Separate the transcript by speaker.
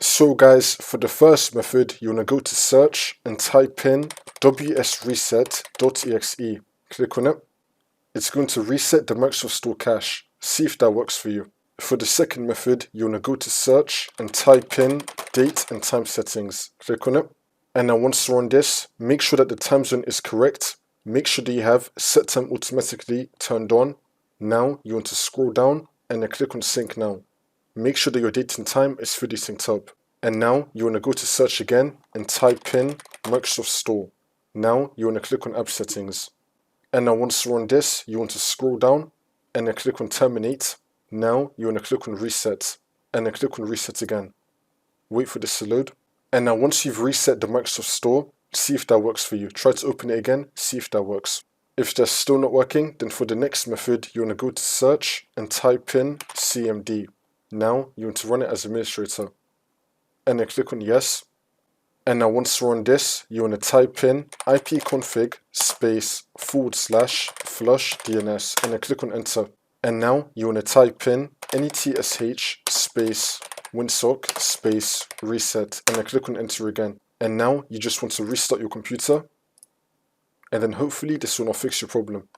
Speaker 1: So guys, for the first method, you want to go to search and type in wsreset.exe. Click on it. It's going to reset the Microsoft Store cache. See if that works for you. For the second method, you want to go to search and type in date and time settings. Click on it. And now once you're on this, make sure that the time zone is correct. Make sure that you have set time automatically turned on. Now you want to scroll down and then click on sync now. Make sure that your date and time is fully synced up. And now you want to go to search again and type in Microsoft Store. Now you want to click on app settings. And now once you're on this, you want to scroll down and then click on terminate. Now you want to click on reset and then click on reset again. Wait for this to load. And now once you've reset the Microsoft Store, see if that works for you. Try to open it again, see if that works. If that's still not working, then for the next method, you want to go to search and type in CMD. Now you want to run it as administrator. And then click on yes. And now once you're on this, you want to type in ipconfig space / flush DNS and then click on enter. And now you want to type in netsh space winsock space reset and then click on enter again. And now you just want to restart your computer, and then hopefully this will not fix your problem.